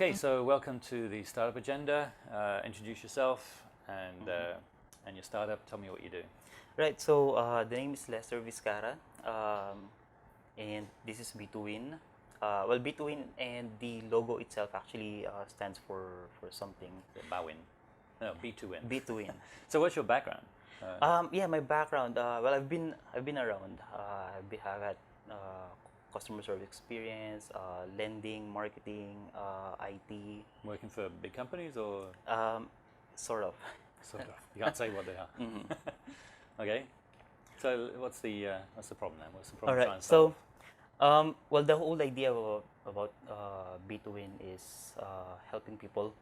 Okay, so welcome to the Startup Agenda. Introduce yourself and your startup. Tell me what you do. Right, so the name is Lester Vizcara, and this is B2Win. Well, B2Win and the logo itself actually stands for something. B2Win. No, B2Win. B2Win. So what's your background? Yeah, my background. Well, I've been around. I've had customer service experience, lending, marketing, IT, Working for big companies or sort of. sort of? You can't say what they are. Mhm. Okay. So what's the problem then? What's the All problem right. trying to solve? So, well, the whole idea about B2Win is helping people,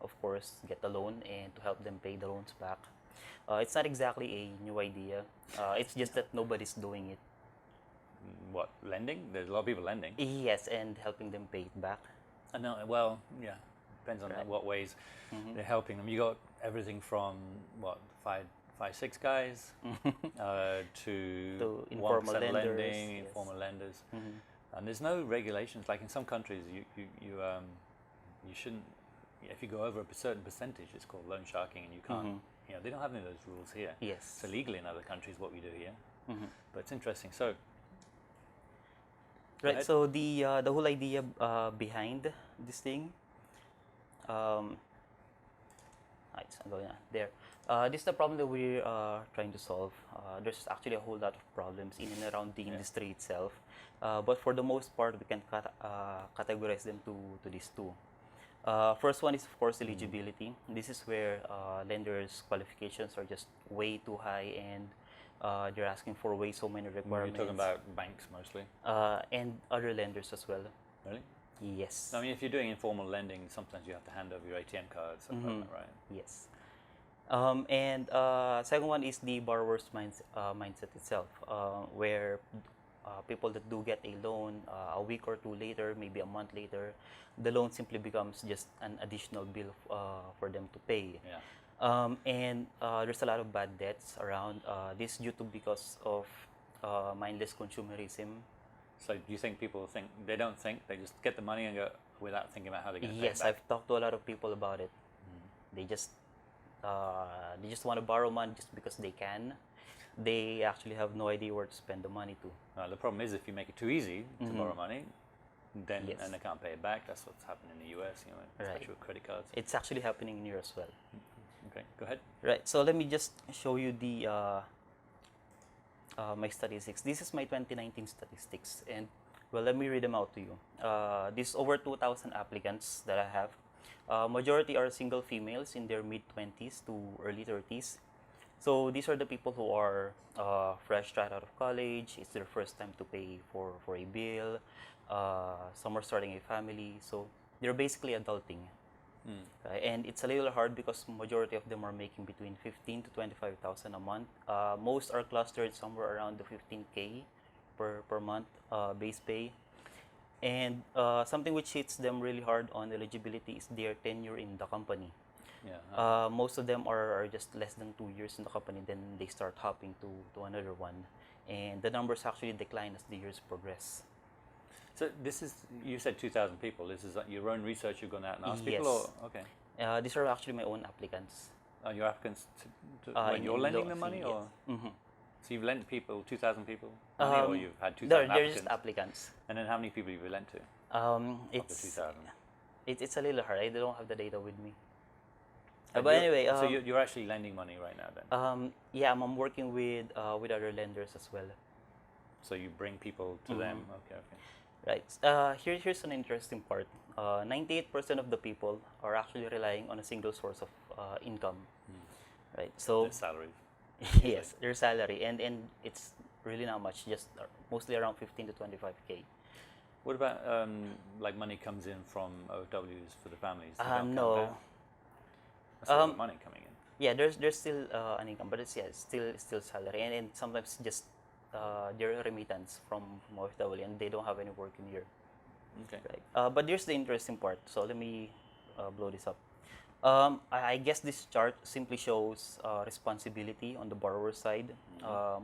of course, get a loan and to help them pay the loans back. It's not exactly a new idea. It's just that nobody's doing it. What, lending? There's a lot of people lending. Yes, and helping them pay it back. No, well, yeah, depends on Right. what ways Mhm. they're helping them. You got everything from what five, six guys to To 1% informal lenders, lending, yes. informal lenders, Mhm. and there's no regulations. Like in some countries, you shouldn't. If you go over a certain percentage, it's called loan sharking, and you can't. Mhm. You know, they don't have any of those rules here. Yes. It's illegal in other countries what we do here, Mhm. but it's interesting. So, go Right. ahead. So the whole idea behind this thing. Um, right, so I'm going on there. This is the problem that we're trying to solve. There's actually a whole lot of problems in and around the Yeah. industry itself, but for the most part, we can categorize them to these two. First one is, of course, eligibility. This is where lenders' qualifications are just way too high, and they're asking for way so many You're requirements. talking about banks mostly, And other lenders as well. really? Yes. I mean, if you're doing informal lending, sometimes you have to hand over your ATM card, stuff like that, right? Yes. And second one is the borrower's mindset itself, where people that do get a loan a week or two later, maybe a month later, the loan simply becomes just an additional bill for them to pay. Yeah. And there's a lot of bad debts around. This due to because of mindless consumerism. So do you think people think they don't think they just get the money and go without thinking about how they're going to pay Yes, it back? I've talked to a lot of people about it. They just want to borrow money just because they can. They actually have no idea where to spend the money to. The problem is if you make it too easy to borrow money, then Yes. and they can't pay it back. That's what's happened in the US, Right. especially with credit cards. It's actually happening in here as well. Okay, go ahead. Right. So let me just show you the my statistics. This is my 2019 statistics, and well, let me read them out to you. This over 2,000 applicants that I have. Majority are single females in their mid-20s to early 30s. So these are the people who are fresh straight out of college. It's their first time to pay for a bill. Some are starting a family. So they're basically adulting. Right? And it's a little hard because majority of them are making between 15 to 25,000 a month. Most are clustered somewhere around the 15K per month base pay. And something which hits them really hard on eligibility is their tenure in the company. Yeah. Most of them are just less than 2 years in the company, then they start hopping to another one. And the numbers actually decline as the years progress. So this is, you said 2,000 people. This is your own research you've gone out and asked people? Yes. Or, okay. These are actually my own applicants. Are your applicants when in you're lending them loans, money? yes. Or Mhm. So you've lent people, 2,000 people money, or you've had 2,000 They're applicants? just applicants. And then how many people have you lent to of the It's 2,000? it's a little hard. I don't have the data with me. And But you're- anyway, so you're actually lending money right now then? yeah, I'm working with other lenders as well. So you bring people to them? Okay, okay. Right. Here's an interesting part. 98% of the people are actually relying on a single source of income. Right. So Their salaries. yes, their salary, and it's really not much. Just mostly around 15 to 25K. What about like money comes in from OWs for the families? They don't count No. that? That's a lot of money coming in. Yeah, there's still an income, but it's still salary, and sometimes just their remittance from OFW, and they don't have any work in here. Okay. Right. But here's the interesting part. So let me blow this up. I guess this chart simply shows responsibility on the borrower side.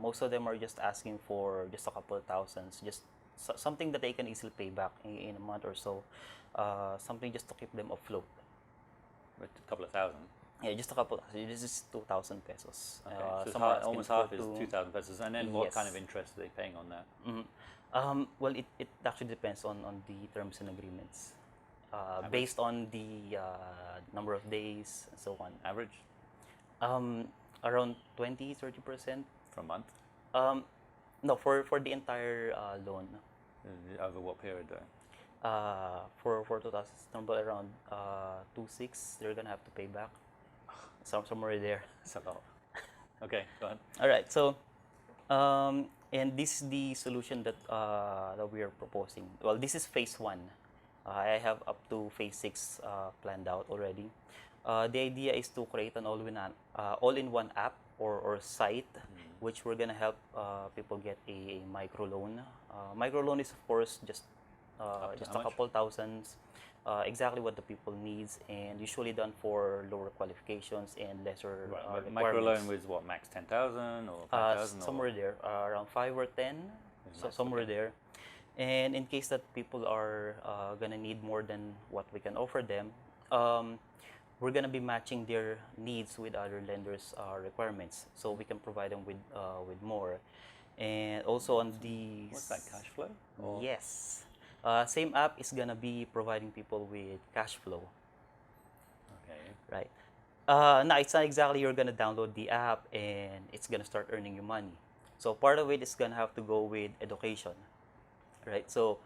Most of them are just asking for just a couple of thousands, just something that they can easily pay back in a month or so. Something just to keep them afloat. With a couple of thousand. Yeah, just a couple. This is 2,000 pesos. Okay. So Some are asking almost for half is 2,000 pesos. And then what kind of Yes. interest are they paying on that? Well, it actually depends on the terms and agreements, Average? based on the number of days and so on. Average Around 20-30%. for a month? No, for the entire loan. Over what period though? For 2,000, number around 2.6, they're gonna have to pay back. Somewhere there. It's a lot. Okay, go ahead. All right. So, and this is the solution that we are proposing. Well, this is phase 1. I have up to phase 6 planned out already. The idea is to create an all-in-one app or site, which we're gonna help people get a microloan. Microloan is of course just Up to just how a much? couple thousands, exactly what the people needs, and usually done for lower qualifications and lesser Right, but requirements. microloan was what, max 10,000 or Uh, 5,000? somewhere there, around 5 or 10, so Nice, somewhere okay. there. And in case that people are gonna need more than what we can offer them, we're gonna be matching their needs with other lenders' requirements, so we can provide them with more. And also on the What's that, cash flow? Or- Yes, same app is gonna be providing people with cash flow, Okay. right? No, it's not exactly you're gonna download the app and it's gonna start earning you money. So part of it is gonna have to go with education, right? So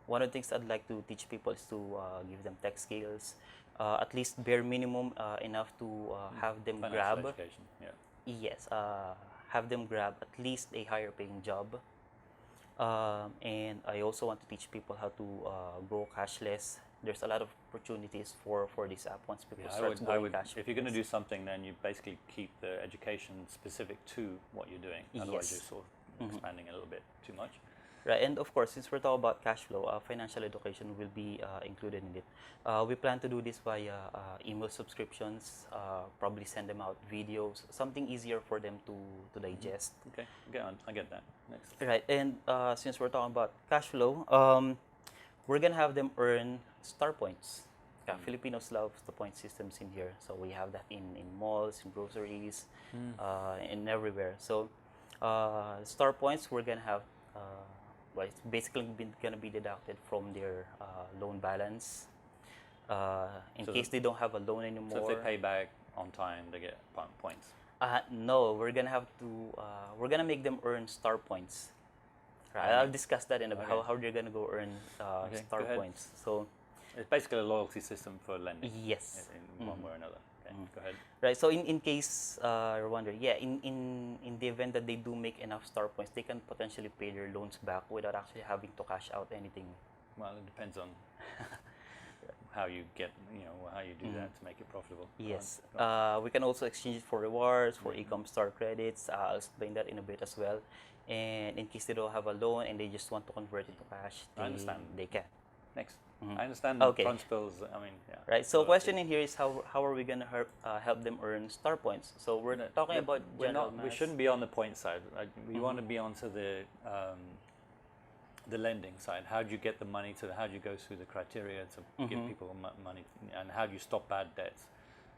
one of the things I'd like to teach people is to give them tech skills, at least bare minimum enough to have them Financial grab. education, yeah. Yes, have them grab at least a higher paying job. And I also want to teach people how to grow cashless. There's a lot of opportunities for this app once people Yeah, start I growing would, cash. if you're going to do something, then you basically keep the education specific to what you're doing. Otherwise, Yes. you're sort of expanding a little bit too much. Right, and of course, since we're talking about cash flow, financial education will be included in it. We plan to do this via email subscriptions, probably send them out videos, something easier for them to digest. Okay, get on. I get that. Next. Right, and since we're talking about cash flow, we're gonna have them earn star points. Yeah, Filipinos love the point systems in here, so we have that in malls, in groceries, and everywhere. So star points we're gonna have. Well, it's basically gonna be deducted from their loan balance. In So case they don't have a loan anymore. So if they pay back on time, they get points. No, we're gonna have to. We're gonna make them earn star points. Right, I'll discuss that in a bit. Okay. How they're gonna go earn Okay, star go ahead. points. So It's basically a loyalty system for lending. yes, In one way or another. Okay, go ahead. right. So in case you're wondering, yeah, in the event that they do make enough star points, they can potentially pay their loans back without actually having to cash out anything. Well, it depends on how you get, how you do that to make it profitable. Go on, Yes. go on. We can also exchange it for rewards, for e-com star credits. I'll explain that in a bit as well. And in case they don't have a loan and they just want to convert it to cash, I understand. they can. Next. I understand the Okay. principles. I mean, yeah. Right. So loyalty. question in here is how are we gonna help them earn star points? So we're No, talking no, about we're general not, we mass. shouldn't be on the point side. We want to be onto the lending side. How do you get the money how do you go through the criteria to give people money, and how do you stop bad debts?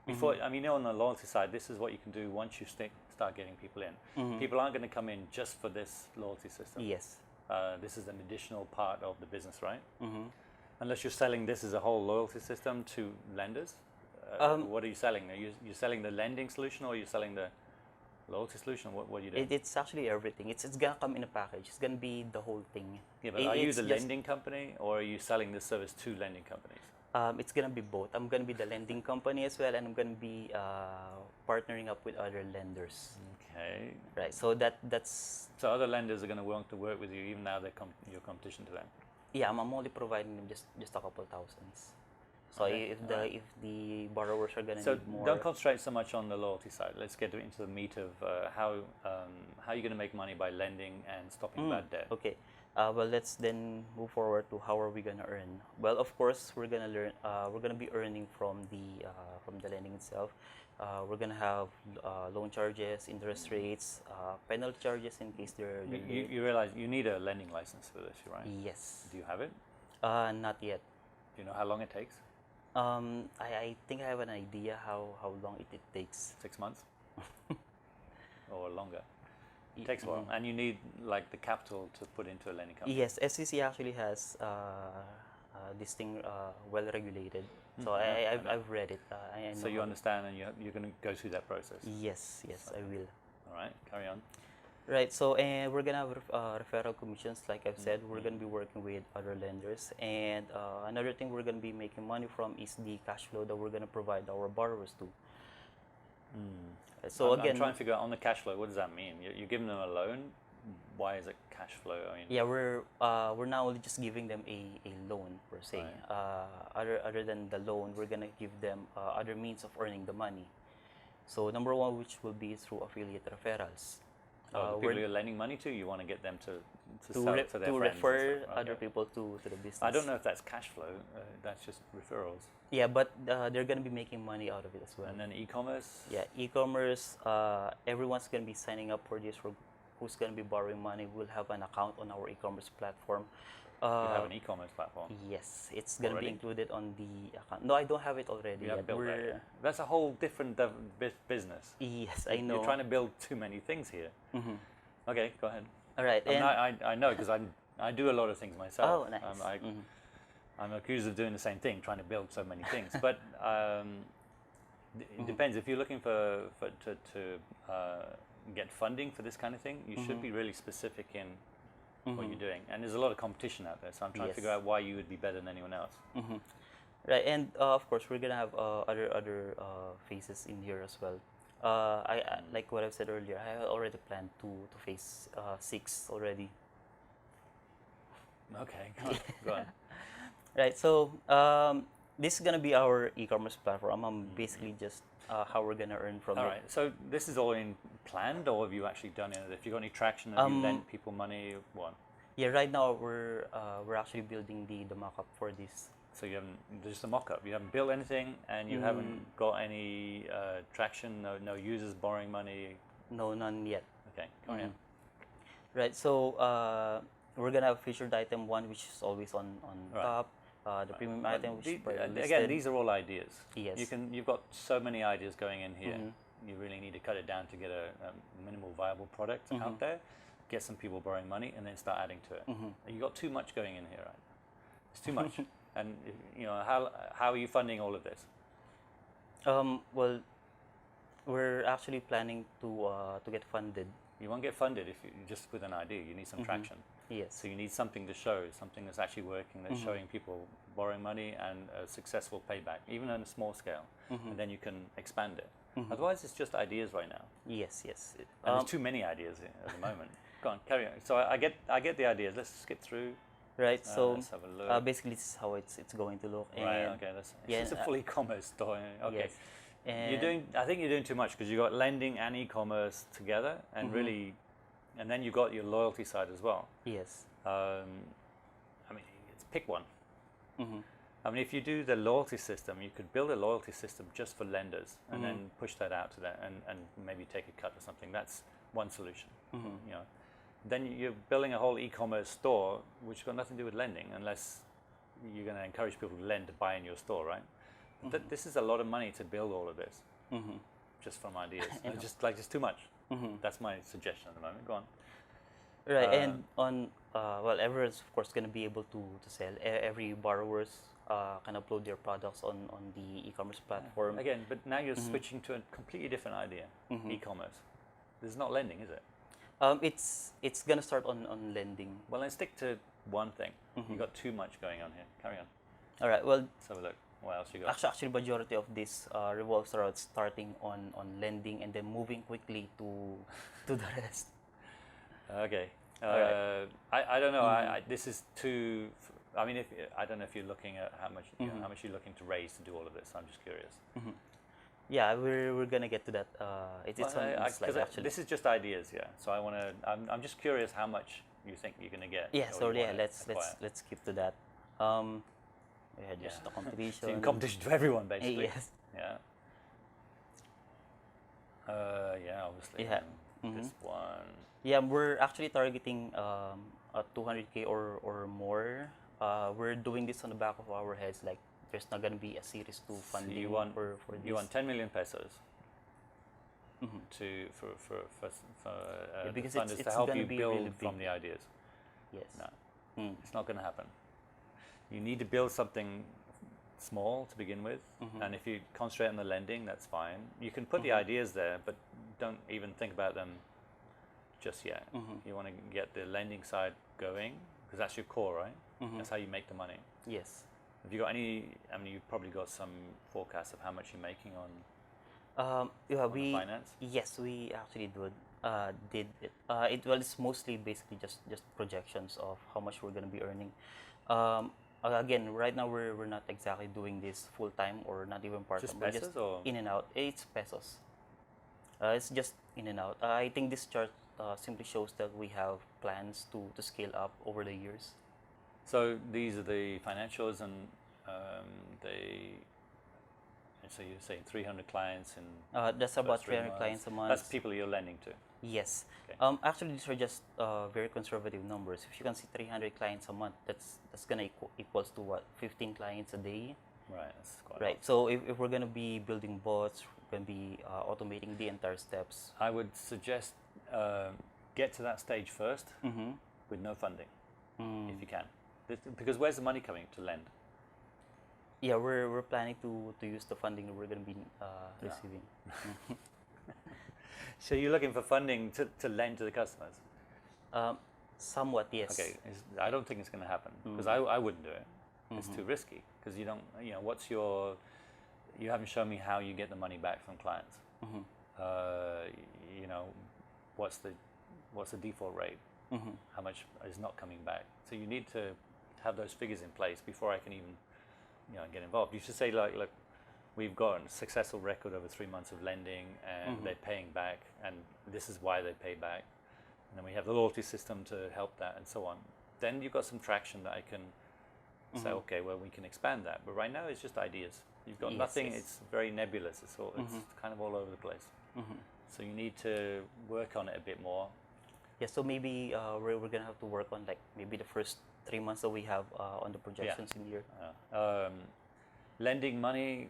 Before, I mean, on the loyalty side, this is what you can do once you start getting people in. People aren't going to come in just for this loyalty system. Yes. This is an additional part of the business, right? Unless you're selling this as a whole loyalty system to lenders. What are you selling? Are you selling the lending solution, or are you selling the loyalty solution? What are you doing? It's actually everything. It's gonna come in a package. It's gonna be the whole thing. Yeah, but are you It's the just- lending company, or are you selling this service to lending companies? It's gonna be both. I'm gonna be the lending company as well, and I'm gonna be partnering up with other lenders. Okay. Right. So that's So other lenders are going to want to work with you, even now they're your competition to them. yeah. I'm only providing them just a couple thousands. So Okay, if alright. if the borrowers are gonna So need more, don't concentrate so much on the loyalty side. Let's get into the meat of how you're going to make money by lending and stopping bad debt. Okay. Well, let's then move forward to how are we gonna earn. Well, of course, we're gonna be earning from the lending itself, We're gonna have loan charges, interest rates, penalty charges in case they're You realize you need a lending license for this, right? yes. Do you have it? Not yet. Do you know how long it takes? I think I have an idea how long it takes. 6 months? Or longer? It takes a while. And you need like the capital to put into a lending company. Yes, SEC actually has this thing well regulated. So I've read it. I know So you how- understand and you're going to go through that process. Yes, I will. All right, carry on. Right, so and we're gonna have referral commissions, like I've said. We're gonna be working with other lenders, and another thing we're gonna be making money from is the cash flow that we're gonna provide our borrowers to. So I'm again, trying to figure out on the cash flow, what does that mean? You're giving them a loan. Why is it cash flow? I mean, yeah, we're now only just giving them a loan per se. Right. Other than the loan, we're gonna give them other means of earning the money. So number one, which will be through affiliate referrals. the people we're- you're lending money to, you want to get them to to, sell it to their friends and refer stuff. other Okay. people to the business. I don't know if that's cash flow. That's just referrals. Yeah, but they're gonna be making money out of it as well. And then e-commerce. Yeah, e-commerce. Everyone's gonna be signing up for this. Who's gonna be borrowing money will have an account on our e-commerce platform. You have an e-commerce platform. Yes, it's gonna Already? be included on the account. No, I don't have it already You yet. haven't built that yet. That's a whole different business. Yes, I know. You're trying to build too many things here. Okay, go ahead. All right, I mean, and I know because I do a lot of things myself. oh, nice. I'm accused of doing the same thing, trying to build so many things. But it depends. If you're looking to get funding for this kind of thing, you should be really specific in what you're doing. And there's a lot of competition out there, so I'm trying to figure Yes. out why you would be better than anyone else. Right, and of course we're gonna have other phases in here as well. I like what I've said earlier. I already planned to phase 6 already. Okay, go on. Right, so this is gonna be our e-commerce platform. Basically just how we're gonna earn from All it. right. So this is all in planned, or have you actually done it? If you got any traction, have you lent people money? What? Yeah, right now we're actually building the mock-up for this. So you haven't just a mock-up. You haven't built anything, and you haven't got any traction. No users borrowing money. No, none yet. Okay, go on. Right, so we're gonna have featured item 1, which is always on Right. top. The premium item, which is Again, listed. these are all ideas. Yes. You've got so many ideas going in here. You really need to cut it down to get a minimal viable product out there. Get some people borrowing money, and then start adding to it. You got too much going in here, right? It's too much. And how are you funding all of this? Well, we're actually planning to get funded. You won't get funded if you just with an idea. You need some traction. Yes. So you need something to show, something that's actually working, that's showing people borrowing money and a successful payback, even on a small scale. And then you can expand it. Otherwise, it's just ideas right now. Yes. And there's too many ideas at the moment. Go on, carry on. So I get the ideas. Let's skip through. Right. So Let's have a look. basically, this is how it's going to look. Right. And Okay. yeah, It's a full e-commerce store. Okay. Yes. And I think you're doing too much because you got lending and e-commerce together, and really, and then you got your loyalty side as well. Yes. I mean, pick one. I mean, if you do the loyalty system, you could build a loyalty system just for lenders, and then push that out to that, and maybe take a cut or something. That's one solution. You know, then you're building a whole e-commerce store, which got nothing to do with lending, unless you're going to encourage people to lend to buy in your store, right? This is a lot of money to build all of this, just from ideas. Just too much. That's my suggestion at the moment. Go on. Right, and on well, everyone's of course gonna be able to sell. Every borrowers can upload their products on the e-commerce platform. Again, but now you're switching to a completely different idea. E-commerce. This is not lending, is it? It's gonna start on lending. Well, then stick to one thing. You've got too much going on here. Carry on. All right. Well, Let's have a look. What else you got? actually, majority of this revolves around starting on lending and then moving quickly to the rest. Okay. Alright. I don't know. This is too. I mean, I don't know if you're looking at how much how much you're looking to raise to do all of this. I'm just curious. Yeah, we're gonna get to that. It's on the slide, actually. This is just ideas, yeah. So I want to. I'm just curious how much you think you're going to get. Yeah. or So you yeah, wanna let's acquire. skip to that. We had just the competition. So in competition to everyone, basically. Yes. Yeah. Yeah, obviously. Yeah. This one. Yeah, we're actually targeting a 200K or more. We're doing this on the back of our heads. Like, there's not gonna be a series two So funding you want for this. you want 10 million pesos to for Yeah, the because funders it's to help gonna you be build really from big. the ideas. Yes. No, it's not going to happen. You need to build something small to begin with, and if you concentrate on the lending, that's fine. You can put the ideas there, but don't even think about them just yet. You want to get the lending side going because that's your core, right? That's how you make the money. Yes. Have you got any? I mean, you've probably got some forecast of how much you're making on Yeah, the finance. yes, we actually did it. It's mostly basically just projections of how much we're gonna be earning. Again, right now we're not exactly doing this full time or not even part Just time. We're pesos or? in and out. It's pesos. It's just in and out. I think this chart simply shows that we have plans to scale up over the years. So these are the financials, and they. And so you're saying 300 clients in That's about first 3 300 months. clients a month. That's people you're lending to. Yes. Okay. Actually, these are just very conservative numbers. If you can see 300 clients a month, that's gonna equals to what, 15 clients a day. Right. That's quite Right. So if we're gonna be building bots, we're gonna be automating the entire steps. I would suggest get to that stage first with no funding, if you can. Because where's the money coming to lend? Yeah, we're planning to use the funding that we're gonna be receiving. So you're looking for funding to lend to the customers? Somewhat, yes. Okay. I don't think it's going to happen because I wouldn't do it. It's too risky because you don't. You haven't shown me how you get the money back from clients. What's the default rate? How much is not coming back? So you need to have those figures in place before I can even get involved. You should say, like, look, we've got a successful record over 3 months of lending, and they're paying back, and this is why they pay back. And then we have the loyalty system to help that, and so on. Then you've got some traction that I can say, okay, well, we can expand that. But right now, it's just ideas. You've got nothing. Yes. It's very nebulous. It's kind of all over the place. So you need to work on it a bit more. Yeah. So maybe we're gonna have to work on like maybe the first 3 months that we have on the projections in here. Lending money,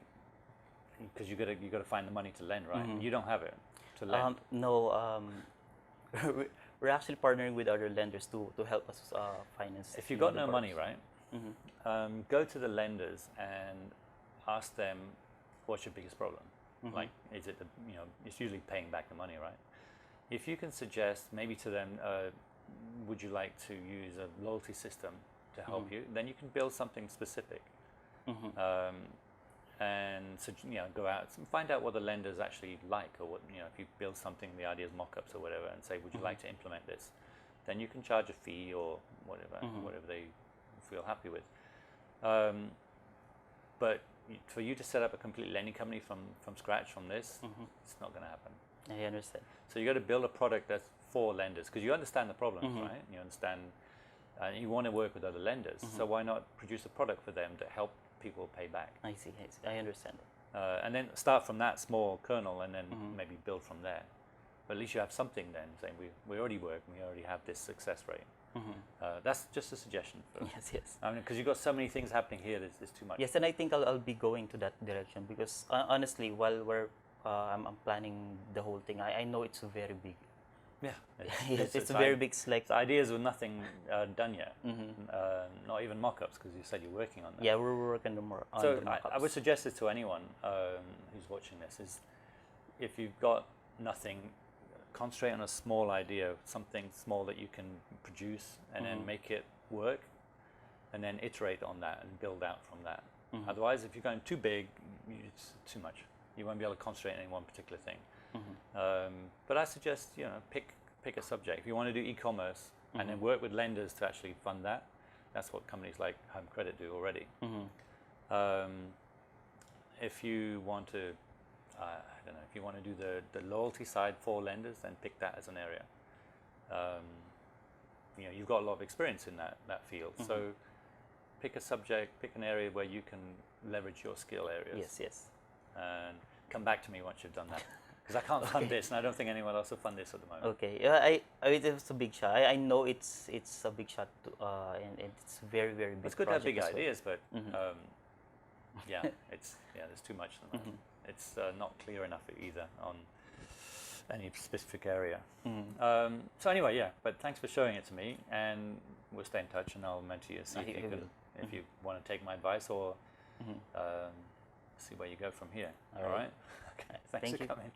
because you got to find the money to lend, right? You don't have it to lend. No, we're actually partnering with other lenders to help us finance. If you've got no money, right, go to the lenders and ask them, what's your biggest problem? Like, is it it's usually paying back the money, right? If you can suggest maybe to them, would you like to use a loyalty system to help you? Then you can build something specific. And so go out and find out what the lenders actually like, or what if you build something, the ideas mock-ups or whatever, and say, would you like to implement this? Then you can charge a fee or whatever they feel happy with. But for you to set up a complete lending company from scratch from this, it's not going to happen. I understand. So you got to build a product that's for lenders, because you understand the problems, right? You understand, you want to work with other lenders. So why not produce a product for them to help people pay back? I see. I understand. And then start from that small kernel, and then maybe build from there. But at least you have something then, saying we already work, and we already have this success rate. That's just a suggestion. Yes. I mean, because you've got so many things happening here, there's too much. Yes, and I think I'll be going to that direction because honestly, while I'm planning the whole thing, I know it's very big. Yeah. Yes, it's very big. It's like ideas with nothing done yet. Not even mock-ups, because you said you're working on that. Yeah, we're working on So the mock-ups. I would suggest this to anyone who's watching this, is if you've got nothing, concentrate on a small idea, something small that you can produce, and then make it work, and then iterate on that and build out from that. Otherwise, if you're going too big, it's too much. You won't be able to concentrate on any one particular thing. But I suggest pick a subject. If you want to do e-commerce and then work with lenders to actually fund that, that's what companies like Home Credit do already. If you want to, I don't know, if you want to do the loyalty side for lenders, then pick that as an area. You've got a lot of experience in that field, so pick a subject, pick an area where you can leverage your skill areas. Yes. And come back to me once you've done that. because I can't fund this, and I don't think anyone else will fund this at the moment. Okay, it's a big shot. I know it's a big shot, and it's very very big. It's good to have big project as well. ideas, but yeah, there's too much at the moment. It's not clear enough either on any specific area. So anyway, yeah, but thanks for showing it to me, and we'll stay in touch, and I'll mentor you, see if you want to take my advice or see where you go from here. All right. Okay. Thanks Thank for you. coming.